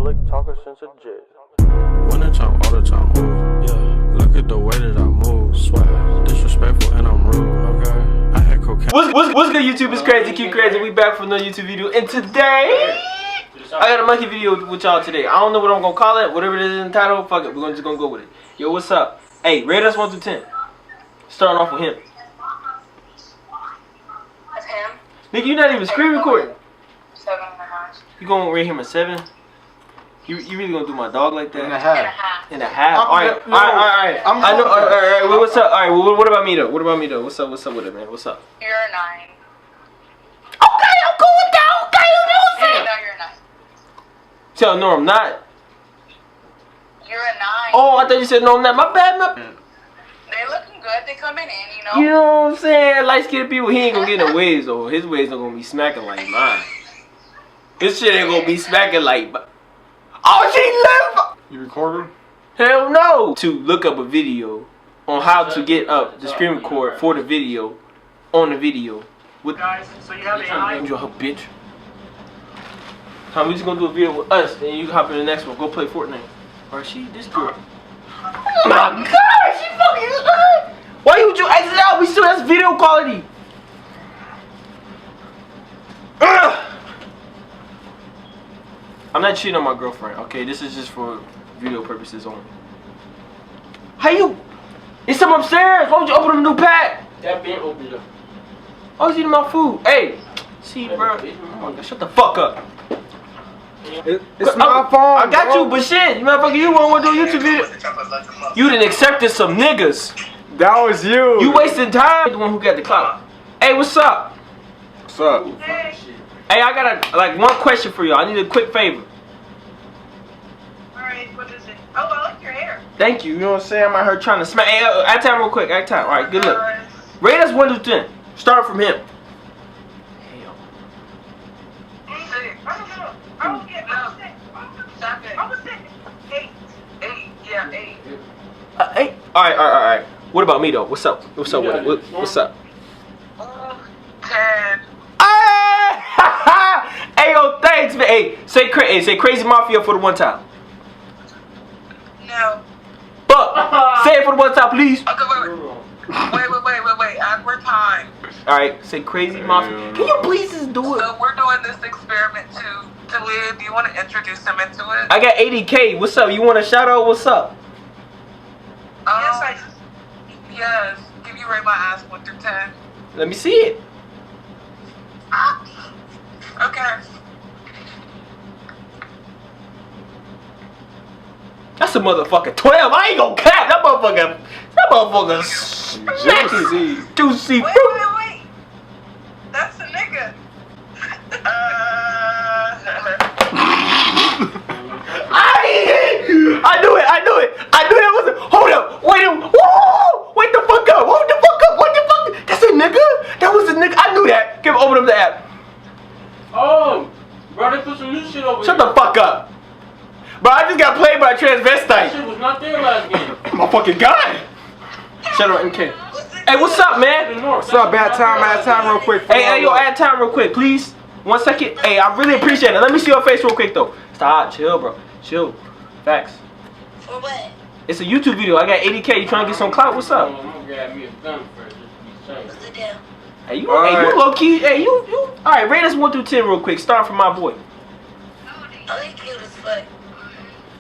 slick talker since a jet. When I talk all the time, ooh, yeah. Look at the way that I move, swag, disrespectful and I'm rude, okay. I had cocaine. What's good, YouTube? It's Crazy Q Crazy. We back for another YouTube video, and today I got a monkey video with y'all today. I don't know what I'm gonna call it, whatever it is in the title. Fuck it, we're just gonna go with it. Yo, what's up? Hey, rate us 1 through 10. Starting off with him. That's him. Nigga, you not even screen recording. 7.5. You gonna rate him a 7? You really gonna do my dog like that? 8.5. And a half. Alright. I know. Alright. Well, what's up? Alright. Well, what about me though? What's up with it, man? What's up? You're a 9. Okay, I'm cool with that. Okay, you know what I'm saying? No, you're a 9. Tell no, I'm not. You're a 9. Oh, I thought you said no, I'm not. My bad. They're looking good. They coming in, you know. You know what I'm saying? Light skinned people, he ain't gonna get no waves though. His waves not gonna be smacking like mine. His shit ain't gonna be smacking like. Oh, she left. You recording? Hell no! To look up a video on how to get up the screen record for the video on the video. With Guys, so you have AI. you a bitch. Tom, we just gonna do a video with us, and you can hop in the next one. Go play Fortnite. Or she this girl. Oh my God, she fucking. Why would you exit out? We still has video quality. Ugh. I'm not cheating on my girlfriend. Okay, this is just for video purposes only. How you? It's some upstairs. Why would you open a new pack? That been opened up. I was eating my food. Hey, see, bro. Oh my God, shut the fuck up. It's my phone. I got you, but shit, you motherfucker, you want to do a YouTube video? You done accepted some niggas. That was you. You wasting time. The one who got the clout. Hey, what's up? What's up? Hey, I got one question for you. I need a quick favor. Alright, what is it? Oh, I like your hair. Thank you. You know what I'm saying? I'm out here trying to smack. Hey, add time real quick. Add time. All right, good luck. Rate us 1 through 10. Start from him. Stop it. I was saying 8. 8. Yeah, 8. 8. All right. What about me though? What's up? What's up with it? What's up? 10. Hey, yo, thanks, man. Hey, say Crazy Mafia for the one time. No. But say it for the one time, please. Okay, wait. Awkward time. All right, say Crazy Mafia. Can you please just do it? So we're doing this experiment to Leah. Do you want to introduce him into it? I got 80K. What's up? You want a shout out? What's up? Yes. Can you rate my ass 1 through 10? Let me see it. Okay. That's a motherfucker 12. I ain't gonna cap. That motherfucker juicy fruit. Wait. That's a nigga. I knew it. That was hold up. Wait the fuck up. Hold the fuck up. What the fuck? That's a nigga? That was a nigga. I knew that. Give open up the app. Oh, bro, they put some new shit over Shut here. the fuck up. Bro, I just got played by a That transvestite. shit was not there last game. My fucking guy. Shut up, MK. Hey, what's up, man? What's up? Add time real quick. Hey, yo, add time real quick, please. 1 second. Hey, I really appreciate it. Let me see your face real quick, though. Stop. Chill, bro. Chill. Facts. For what? It's a YouTube video. I got 80K. You trying to get some clout? What's up? I'm gonna grab me a gun first. Just to be safe. What's the deal? Hey, you low key. Hey, you. All right, rate us 1 through 10 real quick. Start from my boy. Oh, he cute as fuck.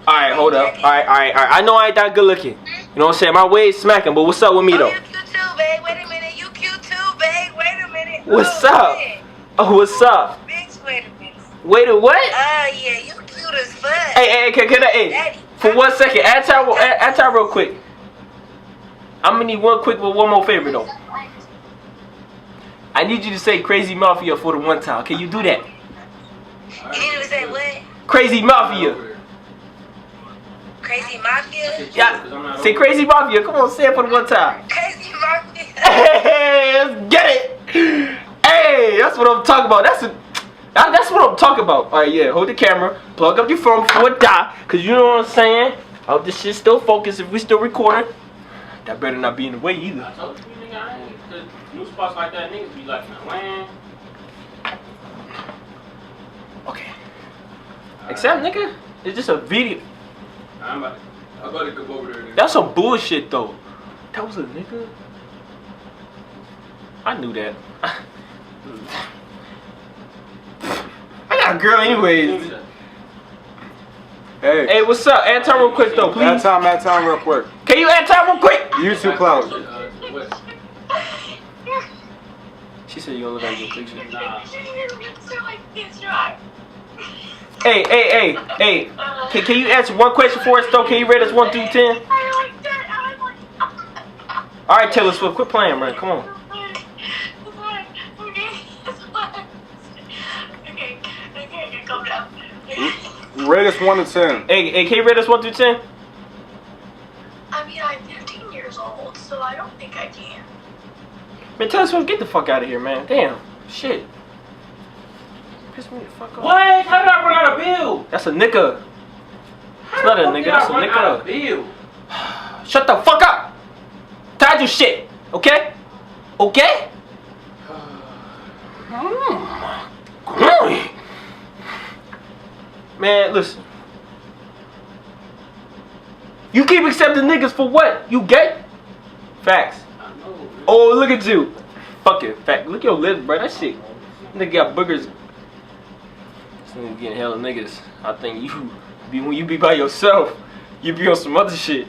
All right, hold up. All right. I know I ain't that good looking. You know what I'm saying? My wave's smacking, but what's up with me though? Oh, you cute too, babe. Wait a minute. You cute too, babe. Wait a minute. What's Oh, up? shit. Oh, what's up? Bitch, wait a minute. Wait a what? Oh, yeah. You cute as fuck. Hey, can I? Hey, Daddy. for 1 second, add time real quick. I'm gonna need one more favor though. I need you to say Crazy Mafia for the one time. Can you do that? You need to say what? Crazy Mafia. Crazy Mafia? Yeah. Say Crazy Mafia. Come on, say it for the one time. Crazy Mafia. Hey, let's get it. Hey, that's what I'm talking about. That's what I'm talking about. All right, yeah. Hold the camera. Plug up your phone before it die. Cause you know what I'm saying. I hope this shit still focused. If we still recording, that better not be in the way either. I told you, nigga, I ain't. Cause new spots like that, niggas be like, man. Okay. Accept, nigga. It's just a video. I'm about to go over there. Nigga. That's some bullshit though. That was a nigga. I knew that. I got a girl anyways. Hey, what's up? Add time real quick though, please. Add time real quick. Can you add time real quick? YouTube cloud. She said you don't look like your picture. Nah. Hey. Can you answer one question for us though? Can you rate us 1 through 10? All right, Taylor Swift, quit playing, man. Come on. Okay, calm down. Rate us 1 to 10. Hey, can you rate us 1 through 10? I mean, I'm 15 years old, so I don't think I can. Man, Taylor Swift, get the fuck out of here, man. Damn, shit. Piss me the fuck off. What? How did I run out of bill? That's a nigga. It's not a nigga, that's a nigga. Bill. Shut the fuck up. Tired your shit, okay? Okay? Man, listen. You keep accepting niggas for what? You gay? Facts. Oh, look at you. Fuck it. Fact. Look at your lips, bro. That shit. Nigga got boogers. This nigga getting hella niggas. I think you be when you be by yourself, you be on some other shit.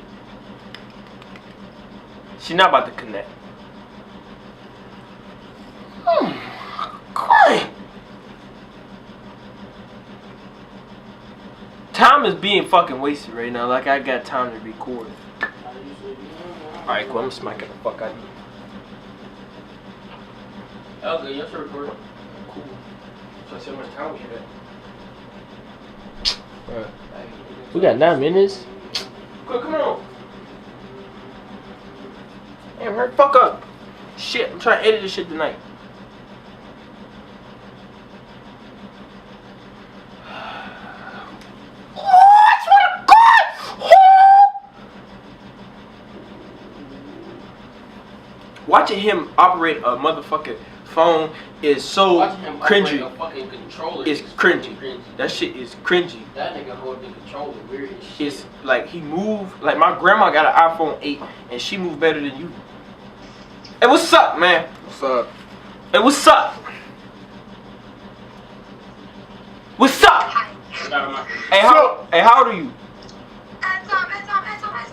She not about to connect. God. Time is being fucking wasted right now. Like I got time to record. Alright, cool. I'm smacking the fuck out of you. Okay, yes, recording. Cool. So I see how much time we had. We got 9 minutes. Quick, come on. Damn, hurry fuck up. Shit, I'm trying to edit this shit tonight. Watching him operate a motherfucking phone is so cringy. It's cringy. That shit is cringy. That nigga holding the controller weird as shit. It's like he moved. Like my grandma got an iPhone 8 and she moved better than you. Hey, what's up, man? What's up? Hey, what's up? What's up? Hey, how old are you?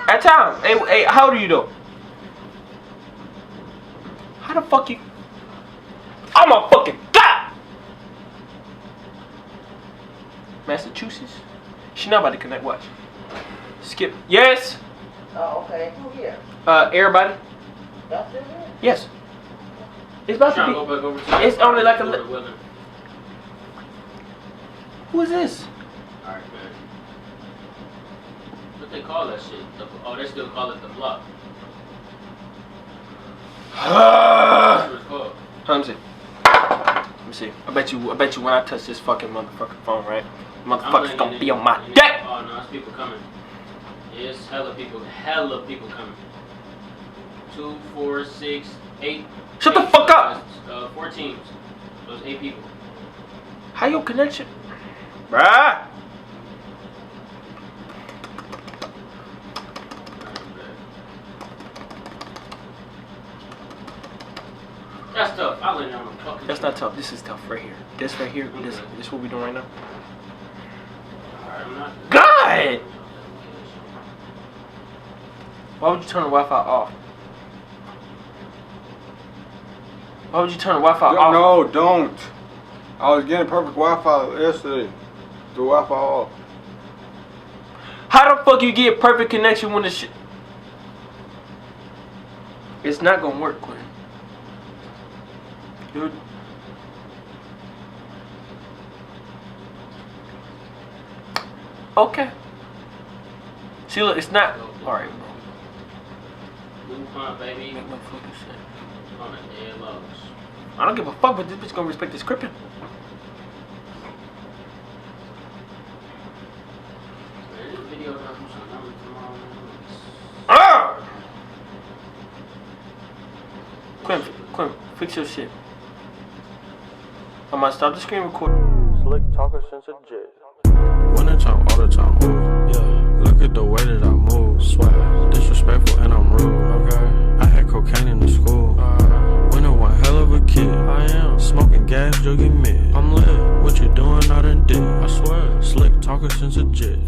At time. Hey, how old are you though? How the fuck you? I'm a fucking god! Massachusetts? She not about to connect, watch. Skip. Yes? Oh, okay. Who here? Everybody? Y'all still here? Yes. It's about to be. It's only like a. Who is this? Alright, man. What they call that shit? Oh, they still call it the block. That's what it's called. Let me see. I bet you when I touch this fucking motherfucking phone, right? Motherfucker's gonna be on my dick! Oh no, it's people coming. Yeah, it's hella people coming. 2, 4, 6, 8. Shut the fuck up! 4 teams. So it's 8 people. How your connection? Bruh! That's tough. I let you on the fucking. That's not tough. This is tough right here. This right here. This what we doing right now. Alright, I'm not. God! Why would you turn the Wi-Fi off? Why would you turn the Wi-Fi off? No, don't. I was getting perfect Wi-Fi yesterday. The Wi-Fi off. How the fuck you get perfect connection when the shit? It's not gonna work, Quinn. Dude. Okay. See, look, it's not. Alright, bro. Move on, baby. Make no fucking sense. On the dead lows. I don't give a fuck, but this bitch gonna respect the scripting. Man, this video drops some numbers tomorrow. Ah! Quinn, fix your shit. I'm gonna stop the screen recording. Slick talker since a jet. juggy mid. I'm lit, what you doing? I done did. I swear, slick talker since a jit.